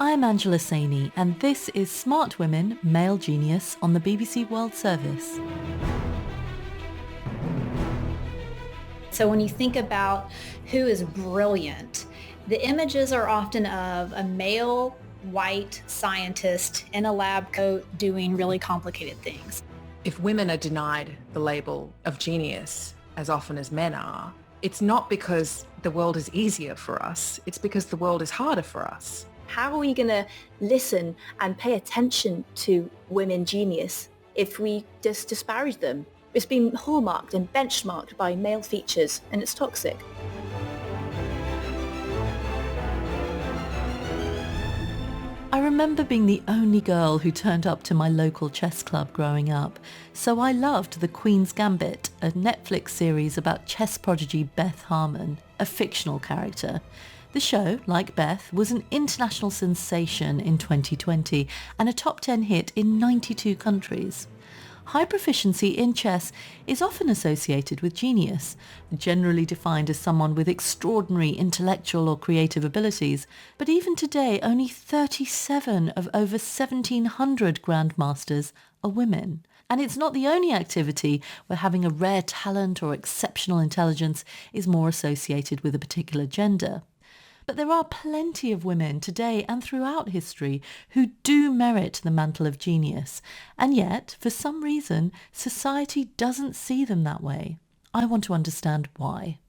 I'm Angela Saini, and this is Smart Women, Male Genius on the BBC World Service. So when you think about who is brilliant, the images are often of a male white scientist in a lab coat doing really complicated things. If women are denied the label of genius as often as men are, it's not because the world is easier for us, it's because the world is harder for us. How are we going to listen and pay attention to women genius if we just disparage them? It's been hallmarked and benchmarked by male features, and it's toxic. I remember being the only girl who turned up to my local chess club growing up, so I loved the Queens Gambit, a Netflix series about chess prodigy Beth Harmon, a fictional character. The show, like Beth, was an international sensation in 2020 and a top 10 hit in 92 countries. High proficiency in chess is often associated with genius, generally defined as someone with extraordinary intellectual or creative abilities, but even today only 37 of over 1,700 grandmasters are women. And it's not the only activity where having a rare talent or exceptional intelligence is more associated with a particular gender. But there are plenty of women today and throughout history who do merit the mantle of genius, and yet, for some reason, society doesn't see them that way. I want to understand why.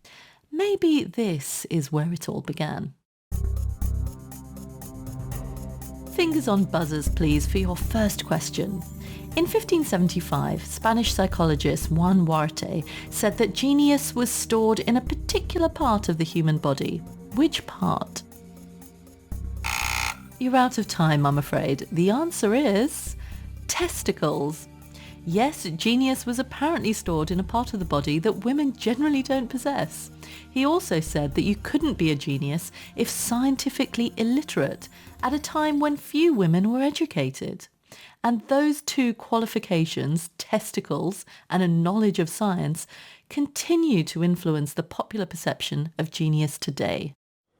Maybe this is where it all began. Fingers on buzzers, please, for your first question. In 1575, Spanish psychologist Juan Huarte said that genius was stored in a particular part of the human body. Which part? You're out of time, I'm afraid. The answer is testicles. Yes, genius was apparently stored in a part of the body that women generally don't possess. He also said that you couldn't be a genius if scientifically illiterate at a time when few women were educated. And those two qualifications, testicles and a knowledge of science, continue to influence the popular perception of genius today.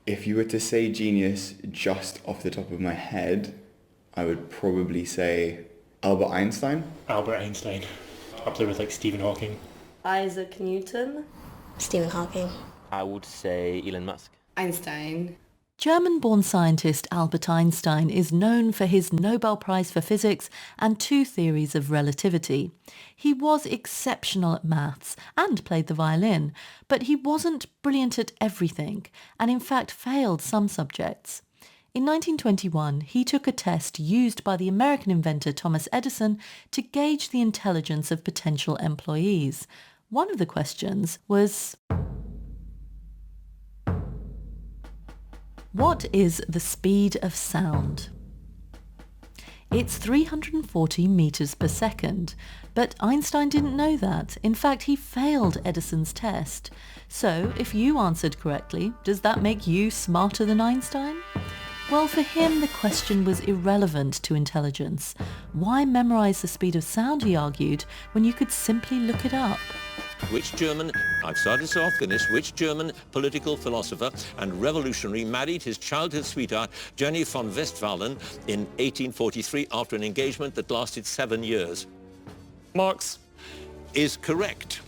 If you were to say genius just off the top of my head, I would probably say Albert Einstein. Albert Einstein. Up there with like Stephen Hawking. Isaac Newton. Stephen Hawking. I would say Elon Musk. Einstein. German-born scientist Albert Einstein is known for his Nobel Prize for Physics and two theories of relativity. He was exceptional at maths and played the violin, but he wasn't brilliant at everything and in fact failed some subjects. In 1921, he took a test used by the American inventor Thomas Edison to gauge the intelligence of potential employees. One of the questions was, what is the speed of sound? It's 340 meters per second, but Einstein didn't know that. In fact, he failed Edison's test. So, if you answered correctly, does that make you smarter than Einstein? Well, for him, the question was irrelevant to intelligence. Why memorize the speed of sound, he argued, when you could simply look it up? Which German, I've started so off this, which German political philosopher and revolutionary married his childhood sweetheart, Jenny von Westphalen, in 1843 after an engagement that lasted 7 years? Marx. Is correct.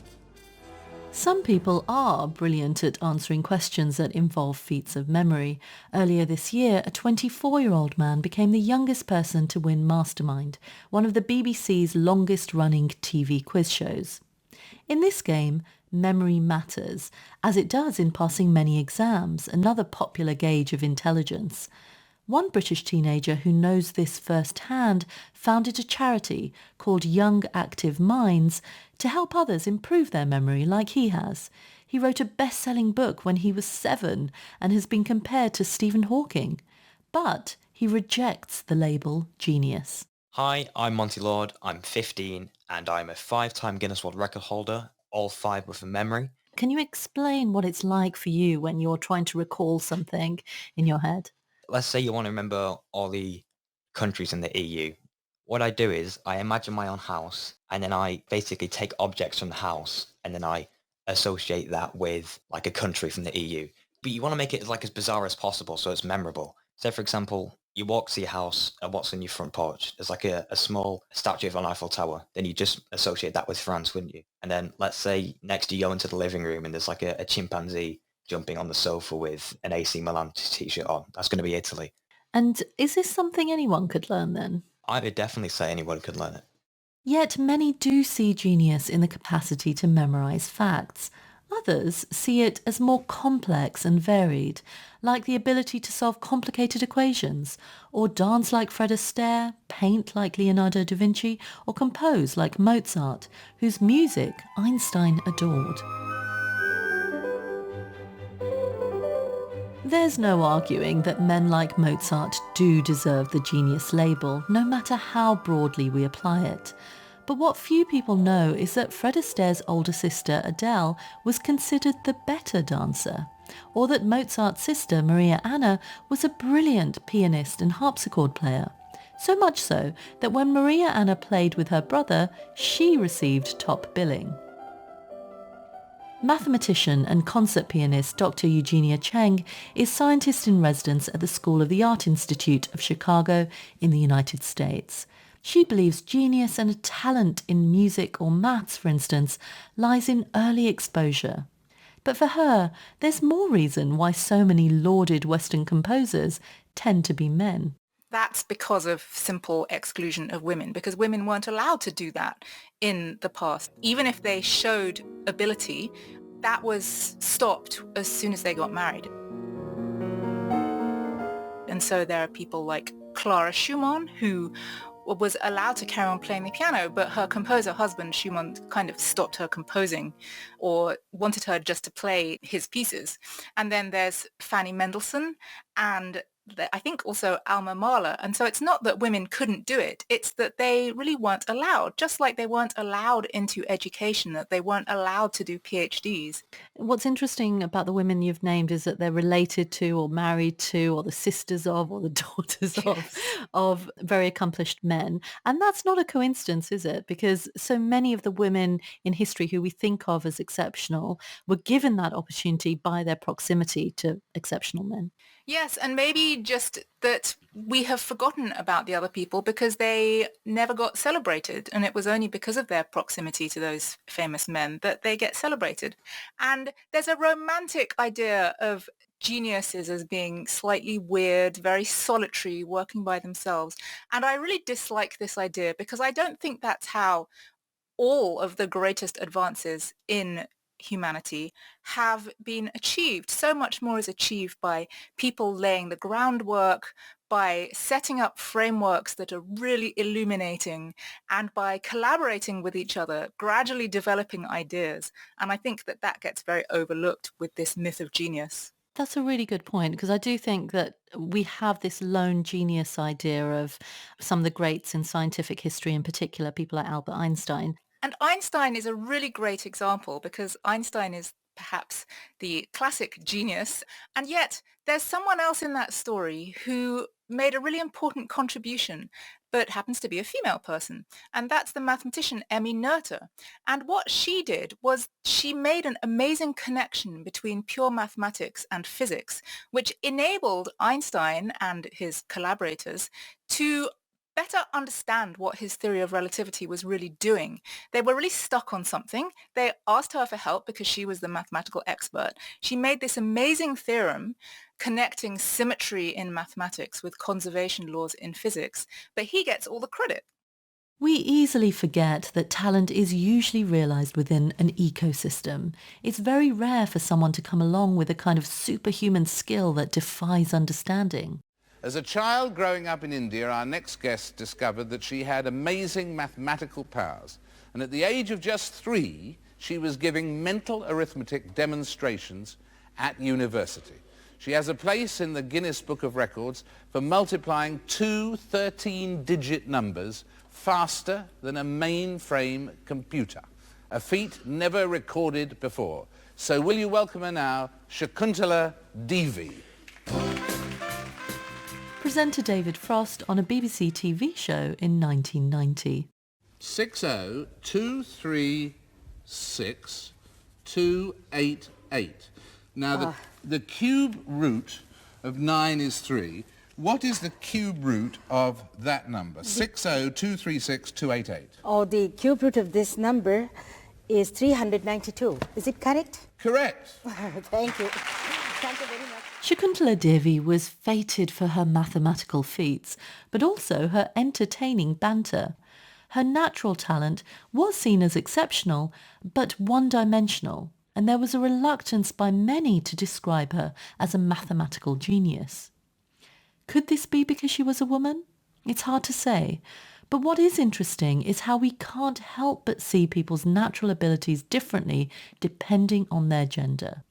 Some people are brilliant at answering questions that involve feats of memory. Earlier this year, a 24-year-old man became the youngest person to win Mastermind, one of the BBC's longest-running TV quiz shows. In this game, memory matters, as it does in passing many exams, another popular gauge of intelligence. One British teenager who knows this firsthand founded a charity called Young Active Minds to help others improve their memory like he has. He wrote a best-selling book when he was 7 and has been compared to Stephen Hawking. But he rejects the label genius. Hi, I'm Monty Lord, I'm 15, and I'm a 5-time Guinness World Record holder, all 5 with a memory. Can you explain what it's like for you when you're trying to recall something in your head? Let's say you want to remember all the countries in the EU. What I do is I imagine my own house, and then I basically take objects from the house, and then I associate that with like a country from the EU. But you want to make it as bizarre as possible so it's memorable. Say, for example, You walk to your house and what's on your front porch? There's like a small statue of an Eiffel Tower. Then you just associate that with France, wouldn't you? And then let's say next you go into the living room and there's like a chimpanzee jumping on the sofa with an AC Milan t-shirt on. That's going to be Italy. And is this something anyone could learn then? I would definitely say anyone could learn it. Yet many do see genius in the capacity to memorize facts. Others see it as more complex and varied, like the ability to solve complicated equations, or dance like Fred Astaire, paint like Leonardo da Vinci, or compose like Mozart, whose music Einstein adored. There's no arguing that men like Mozart do deserve the genius label, no matter how broadly we apply it. But what few people know is that Fred Astaire's older sister Adele was considered the better dancer, or that Mozart's sister Maria Anna was a brilliant pianist and harpsichord player. So much so that when Maria Anna played with her brother, she received top billing. Mathematician and concert pianist Dr. Eugenia Cheng is scientist in residence at the School of the Art Institute of Chicago in the United States. She believes genius and a talent in music or maths, for instance, lies in early exposure. But for her, there's more reason why so many lauded Western composers tend to be men. That's because of simple exclusion of women, because women weren't allowed to do that in the past. Even if they showed ability, that was stopped as soon as they got married. And so there are people like Clara Schumann, who was allowed to carry on playing the piano, but her composer husband, Schumann, kind of stopped her composing or wanted her just to play his pieces. And then there's Fanny Mendelssohn and I think also Alma Mahler. And so it's not that women couldn't do it, it's that they really weren't allowed, just like they weren't allowed into education, that they weren't allowed to do PhDs. What's interesting about the women you've named is that they're related to or married to or the sisters of or the daughters of very accomplished men. And that's not a coincidence, is it? Because so many of the women in history who we think of as exceptional were given that opportunity by their proximity to exceptional men. Yes, and maybe just that we have forgotten about the other people because they never got celebrated, and it was only because of their proximity to those famous men that they get celebrated. And there's a romantic idea of geniuses as being slightly weird, very solitary, working by themselves. And I really dislike this idea because I don't think that's how all of the greatest advances in humanity have been achieved. So much more is achieved by people laying the groundwork, by setting up frameworks that are really illuminating, and by collaborating with each other, gradually developing ideas. And I think that that gets very overlooked with this myth of genius. That's a really good point, because I do think that we have this lone genius idea of some of the greats in scientific history, in particular, people like Albert Einstein. And Einstein is a really great example because Einstein is perhaps the classic genius. And yet there's someone else in that story who made a really important contribution, but happens to be a female person. And that's the mathematician Emmy Noether. And what she did was she made an amazing connection between pure mathematics and physics, which enabled Einstein and his collaborators to better understand what his theory of relativity was really doing. They were really stuck on something. They asked her for help because she was the mathematical expert. She made this amazing theorem connecting symmetry in mathematics with conservation laws in physics, but he gets all the credit. We easily forget that talent is usually realized within an ecosystem. It's very rare for someone to come along with a kind of superhuman skill that defies understanding. As a child growing up in India, our next guest discovered that she had amazing mathematical powers. And at the age of just 3, she was giving mental arithmetic demonstrations at university. She has a place in the Guinness Book of Records for multiplying 2 13-digit numbers faster than a mainframe computer, a feat never recorded before. So will you welcome her now, Shakuntala Devi. Presenter David Frost on a BBC TV show in 1990. 60236 Now the cube root of 9 is 3. What is the cube root of that number? 60236,288. Oh, the cube root of this number is 392. Is it correct? Correct. Thank you. Thank you very much. Shakuntala Devi was fated for her mathematical feats, but also her entertaining banter. Her natural talent was seen as exceptional, but one-dimensional, and there was a reluctance by many to describe her as a mathematical genius. Could this be because she was a woman? It's hard to say. But what is interesting is how we can't help but see people's natural abilities differently depending on their gender.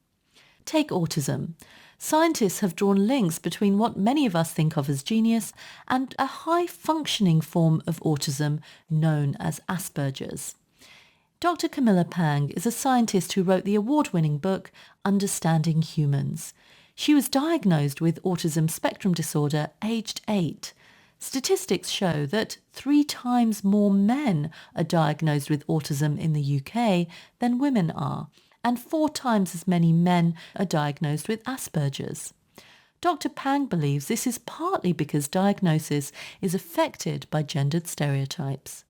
Take autism. Scientists have drawn links between what many of us think of as genius and a high-functioning form of autism known as Asperger's. Dr. Camilla Pang is a scientist who wrote the award-winning book Understanding Humans. She was diagnosed with autism spectrum disorder aged 8. Statistics show that 3 times more men are diagnosed with autism in the UK than women are, and 4 times as many men are diagnosed with Asperger's. Dr. Pang believes this is partly because diagnosis is affected by gendered stereotypes.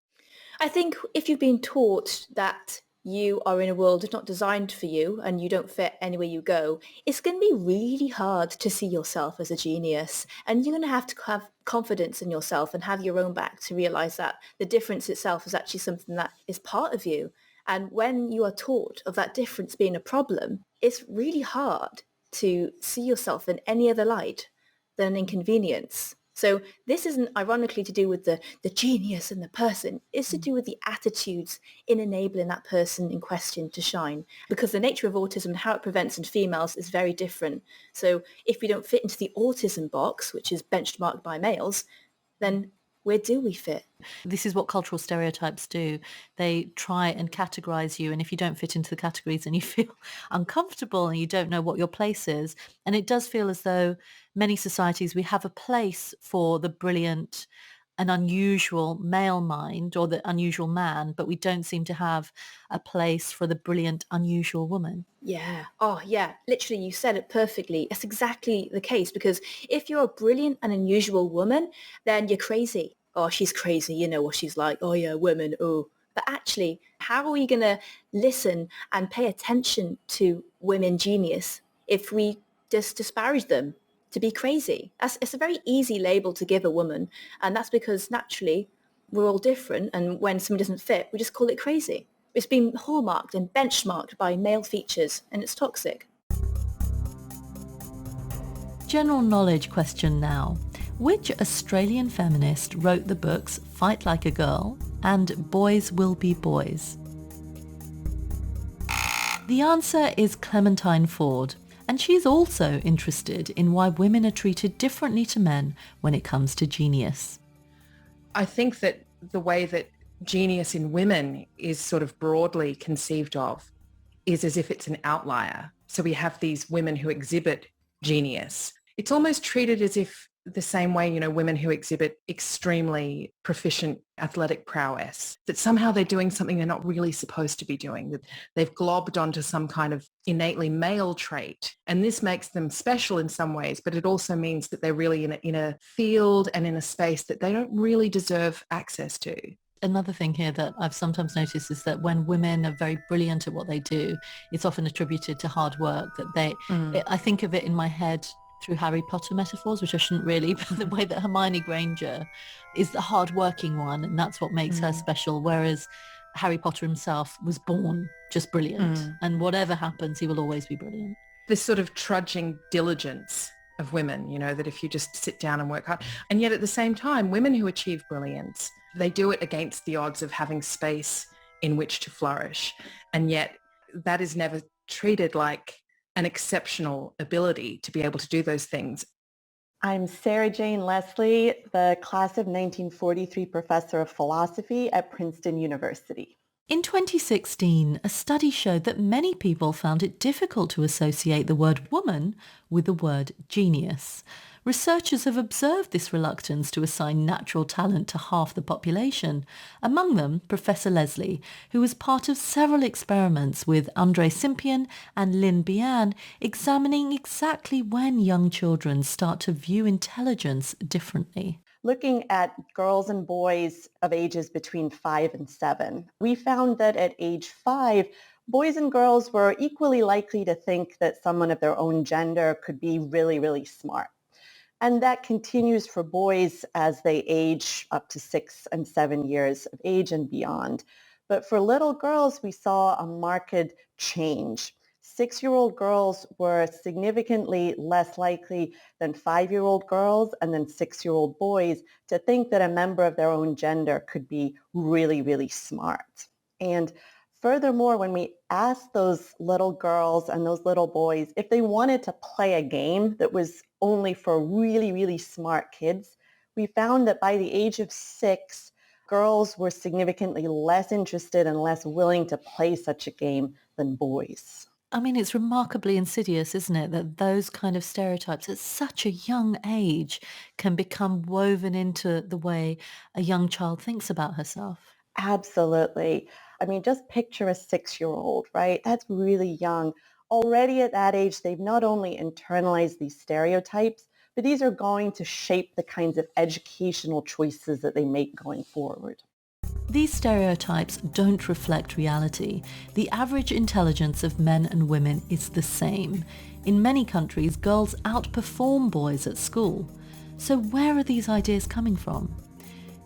I think if you've been taught that you are in a world that's not designed for you and you don't fit anywhere you go, it's going to be really hard to see yourself as a genius. And you're going to have confidence in yourself and have your own back to realize that the difference itself is actually something that is part of you. And when you are taught of that difference being a problem, it's really hard to see yourself in any other light than an inconvenience. So this isn't ironically to do with the genius and the person. It's to do with the attitudes in enabling that person in question to shine. Because the nature of autism and how it prevents in females is very different. So if we don't fit into the autism box, which is benchmarked by males, then where do we fit? This is what cultural stereotypes do. They try and categorize you, and if you don't fit into the categories and you feel uncomfortable and you don't know what your place is, and it does feel as though many societies, we have a place for the brilliant and unusual male mind or the unusual man, but we don't seem to have a place for the brilliant, unusual woman. Yeah. Oh, yeah. Literally, you said it perfectly. That's exactly the case, because if you're a brilliant and unusual woman, then you're crazy. Oh, she's crazy. You know what she's like. Oh, yeah, women. Oh. But actually, how are we going to listen and pay attention to women genius if we just disparage them to be crazy? It's a very easy label to give a woman. And that's because naturally we're all different. And when something doesn't fit, we just call it crazy. It's been hallmarked and benchmarked by male features, and it's toxic. General knowledge question now. Which Australian feminist wrote the books Fight Like a Girl and Boys Will Be Boys? The answer is Clementine Ford, and she's also interested in why women are treated differently to men when it comes to genius. I think that the way that genius in women is sort of broadly conceived of is as if it's an outlier. So we have these women who exhibit genius. It's almost treated as if the same way, women who exhibit extremely proficient athletic prowess, that somehow they're doing something they're not really supposed to be doing, that they've globbed onto some kind of innately male trait. And this makes them special in some ways, but it also means that they're really in a field and in a space that they don't really deserve access to. Another thing here that I've sometimes noticed is that when women are very brilliant at what they do, it's often attributed to hard work. I think of it in my head through Harry Potter metaphors, which I shouldn't really, but the way that Hermione Granger is the hard-working one, and that's what makes her special, whereas Harry Potter himself was born just brilliant, and whatever happens, he will always be brilliant. This sort of trudging diligence of women, that if you just sit down and work hard, and yet at the same time, women who achieve brilliance, they do it against the odds of having space in which to flourish, and yet that is never treated like an exceptional ability to be able to do those things. I'm Sarah Jane Leslie, the class of 1943 professor of philosophy at Princeton University. In 2016, a study showed that many people found it difficult to associate the word woman with the word genius. Researchers have observed this reluctance to assign natural talent to half the population, among them Professor Leslie, who was part of several experiments with André Simpian and Lynn Bian, examining exactly when young children start to view intelligence differently. Looking at girls and boys of ages between 5 and 7, we found that at age 5, boys and girls were equally likely to think that someone of their own gender could be really, really smart. And that continues for boys as they age up to 6 and 7 years of age and beyond. But for little girls, we saw a marked change. 6-year-old girls were significantly less likely than 5-year-old girls and then 6-year-old boys to think that a member of their own gender could be really, really smart. And furthermore, when we asked those little girls and those little boys if they wanted to play a game that was only for really, really smart kids, we found that by the age of 6, girls were significantly less interested and less willing to play such a game than boys. I mean, it's remarkably insidious, isn't it, that those kind of stereotypes at such a young age can become woven into the way a young child thinks about herself. Absolutely. I mean, just picture a 6-year-old, right? That's really young. Already at that age, they've not only internalized these stereotypes, but these are going to shape the kinds of educational choices that they make going forward. These stereotypes don't reflect reality. The average intelligence of men and women is the same. In many countries, girls outperform boys at school. So where are these ideas coming from?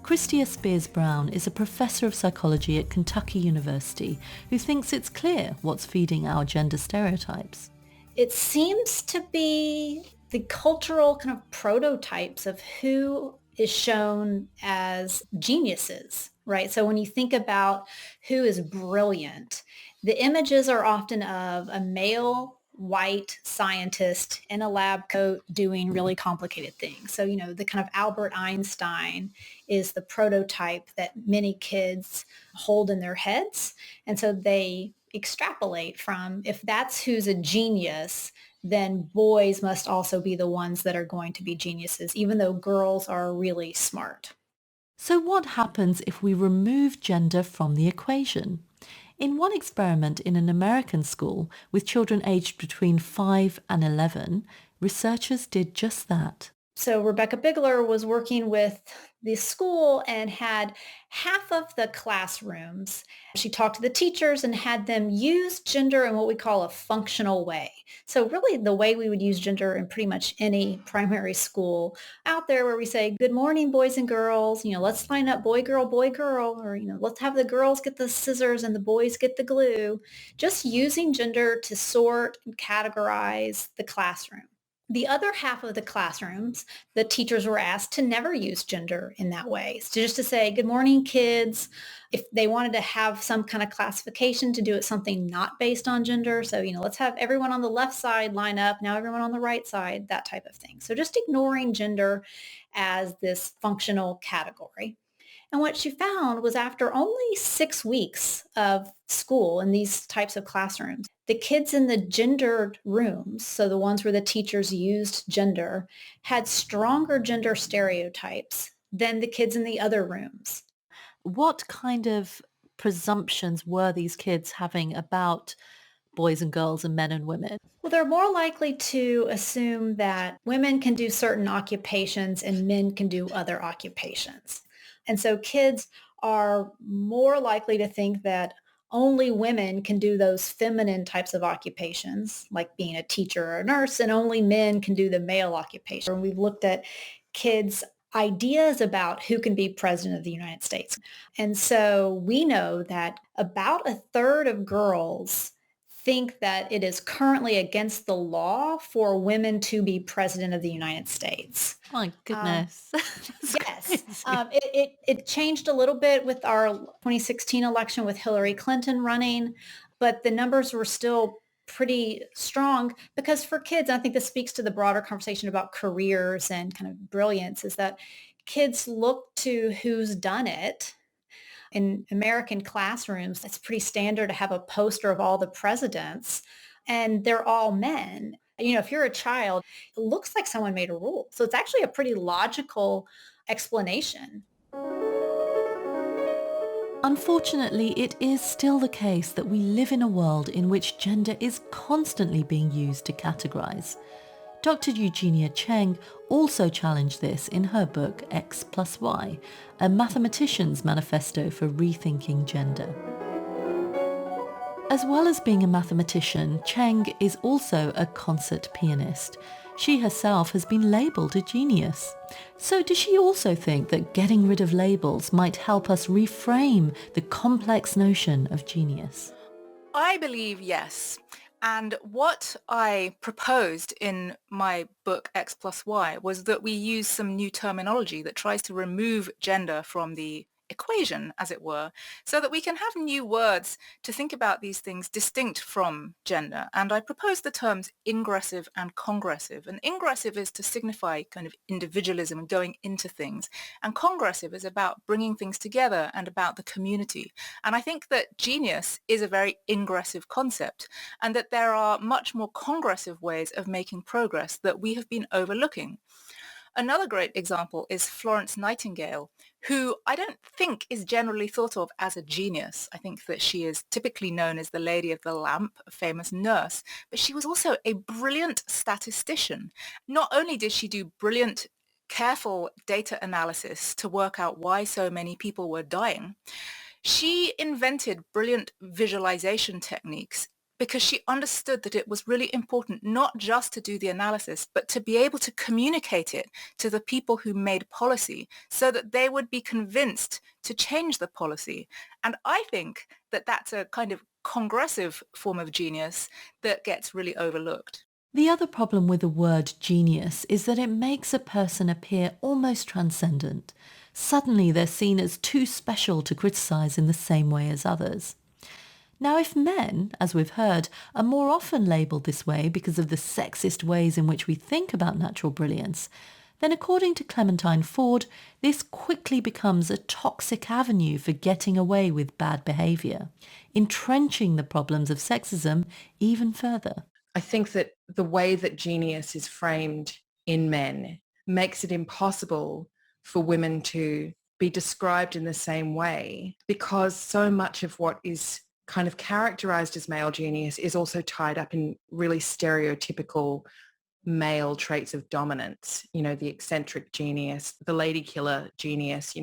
Christia Spears-Brown is a professor of psychology at Kentucky University who thinks it's clear what's feeding our gender stereotypes. It seems to be the cultural kind of prototypes of who is shown as geniuses, right? So when you think about who is brilliant, the images are often of a male white scientist in a lab coat doing really complicated things. So, the kind of Albert Einstein is the prototype that many kids hold in their heads. And so they extrapolate from, if that's who's a genius, then boys must also be the ones that are going to be geniuses, even though girls are really smart. So what happens if we remove gender from the equation? In one experiment in an American school with children aged between 5 and 11, researchers did just that. So Rebecca Bigler was working with the school and had half of the classrooms. She talked to the teachers and had them use gender in what we call a functional way. So really the way we would use gender in pretty much any primary school out there, where we say, good morning, boys and girls, let's line up boy, girl, or, let's have the girls get the scissors and the boys get the glue. Just using gender to sort and categorize the classroom. The other half of the classrooms, the teachers were asked to never use gender in that way. So just to say, good morning, kids. If they wanted to have some kind of classification, to do it something not based on gender. So, let's have everyone on the left side line up, now everyone on the right side, that type of thing. So just ignoring gender as this functional category. And what she found was, after only 6 weeks of school in these types of classrooms, the kids in the gendered rooms, so the ones where the teachers used gender, had stronger gender stereotypes than the kids in the other rooms. What kind of presumptions were these kids having about boys and girls and men and women? Well, they're more likely to assume that women can do certain occupations and men can do other occupations. And so kids are more likely to think that only women can do those feminine types of occupations, like being a teacher or a nurse, and only men can do the male occupation. And we've looked at kids' ideas about who can be president of the United States. And so we know that about a third of girls think that it is currently against the law for women to be president of the United States. My goodness. Yes. It changed a little bit with our 2016 election with Hillary Clinton running, but the numbers were still pretty strong, because for kids, I think this speaks to the broader conversation about careers and kind of brilliance, is that kids look to who's done it. In American classrooms, it's pretty standard to have a poster of all the presidents, and they're all men. If you're a child, it looks like someone made a rule. So it's actually a pretty logical explanation. Unfortunately, it is still the case that we live in a world in which gender is constantly being used to categorize. Dr. Eugenia Cheng also challenged this in her book X plus Y, a mathematician's manifesto for rethinking gender. As well as being a mathematician, Cheng is also a concert pianist. She herself has been labelled a genius. So does she also think that getting rid of labels might help us reframe the complex notion of genius? I believe yes. And what I proposed in my book X plus Y was that we use some new terminology that tries to remove gender from the equation, as it were, so that we can have new words to think about these things distinct from gender. And I proposed the terms ingressive and congressive. And ingressive is to signify kind of individualism and going into things. And congressive is about bringing things together and about the community. And I think that genius is a very ingressive concept, and that there are much more congressive ways of making progress that we have been overlooking. Another great example is Florence Nightingale, who I don't think is generally thought of as a genius. I think that she is typically known as the Lady of the Lamp, a famous nurse, but she was also a brilliant statistician. Not only did she do brilliant, careful data analysis to work out why so many people were dying, she invented brilliant visualization techniques because she understood that it was really important not just to do the analysis, but to be able to communicate it to the people who made policy so that they would be convinced to change the policy. And I think that that's a kind of congressive form of genius that gets really overlooked. The other problem with the word genius is that it makes a person appear almost transcendent. Suddenly they're seen as too special to criticise in the same way as others. Now, if men, as we've heard, are more often labelled this way because of the sexist ways in which we think about natural brilliance, then according to Clementine Ford, this quickly becomes a toxic avenue for getting away with bad behaviour, entrenching the problems of sexism even further. I think that the way that genius is framed in men makes it impossible for women to be described in the same way, because so much of what is kind of characterized as male genius is also tied up in really stereotypical male traits of dominance. The eccentric genius, the lady killer genius,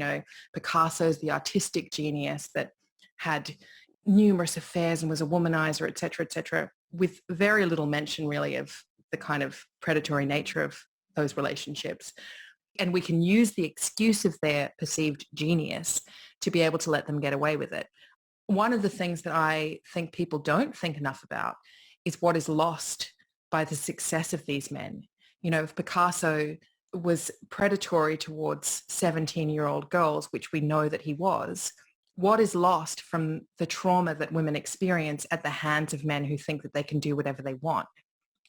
Picasso's the artistic genius that had numerous affairs and was a womanizer, et cetera, with very little mention really of the kind of predatory nature of those relationships. And we can use the excuse of their perceived genius to be able to let them get away with it. One of the things that I think people don't think enough about is what is lost by the success of these men. If Picasso was predatory towards 17-year-old girls, which we know that he was, what is lost from the trauma that women experience at the hands of men who think that they can do whatever they want?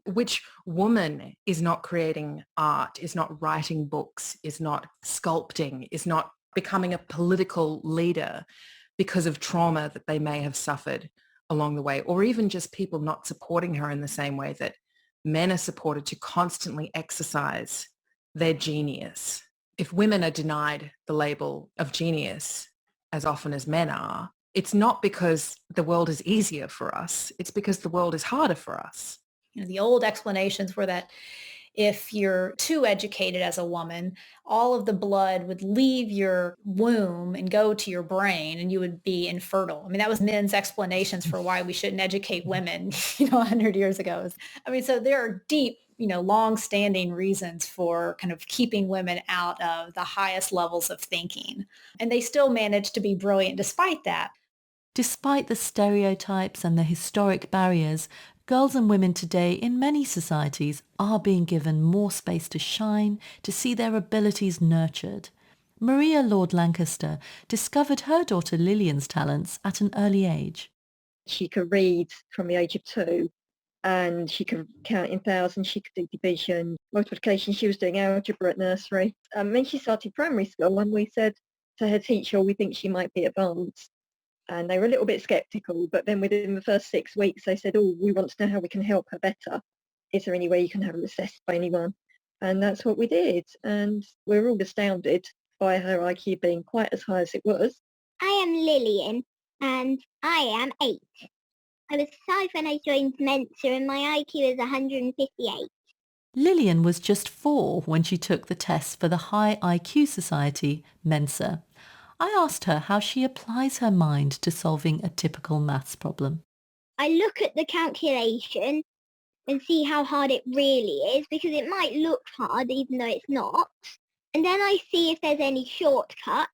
Which woman is not creating art, is not writing books, is not sculpting, is not becoming a political leader because of trauma that they may have suffered along the way, or even just people not supporting her in the same way that men are supported to constantly exercise their genius? If women are denied the label of genius as often as men are, it's not because the world is easier for us, it's because the world is harder for us. The old explanations were that if you're too educated as a woman, all of the blood would leave your womb and go to your brain and you would be infertile. That was men's explanations for why we shouldn't educate women, 100 years ago. So there are deep, long-standing reasons for kind of keeping women out of the highest levels of thinking. And they still manage to be brilliant despite that. Despite the stereotypes and the historic barriers, girls and women today in many societies are being given more space to shine, to see their abilities nurtured. Maria Lord Lancaster discovered her daughter Lillian's talents at an early age. She could read from the age of 2 and she could count in thousands, she could do division, multiplication. She was doing algebra at nursery. Then she started primary school and we said to her teacher, we think she might be advanced. And they were a little bit sceptical, but then within the first 6 weeks, they said, we want to know how we can help her better. is there any way you can have her assessed by anyone? And that's what we did. And we're all astounded by her IQ being quite as high as it was. I am Lillian and I am 8. I was 5 when I joined Mensa and my IQ is 158. Lillian was just 4 when she took the test for the High IQ Society, Mensa. I asked her how she applies her mind to solving a typical maths problem. I look at the calculation and see how hard it really is, because it might look hard even though it's not. And then I see if there's any shortcut.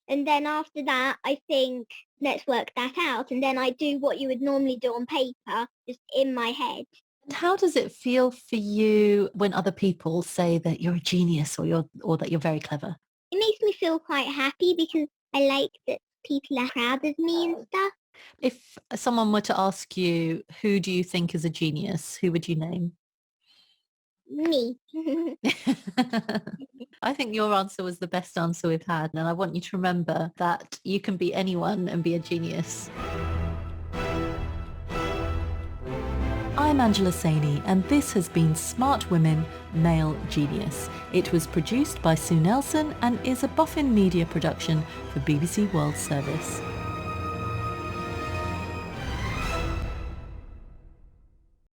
And then after that, I think, let's work that out. And then I do what you would normally do on paper, just in my head. And how does it feel for you when other people say that you're a genius or that you're very clever? It makes me feel quite happy because I like that people are proud of me and stuff. If someone were to ask you, who do you think is a genius, who would you name? Me. I think your answer was the best answer we've had, and I want you to remember that you can be anyone and be a genius. I'm Angela Saini, and this has been Smart Women, Male Genius. It was produced by Sue Nelson and is a Boffin Media production for BBC World Service.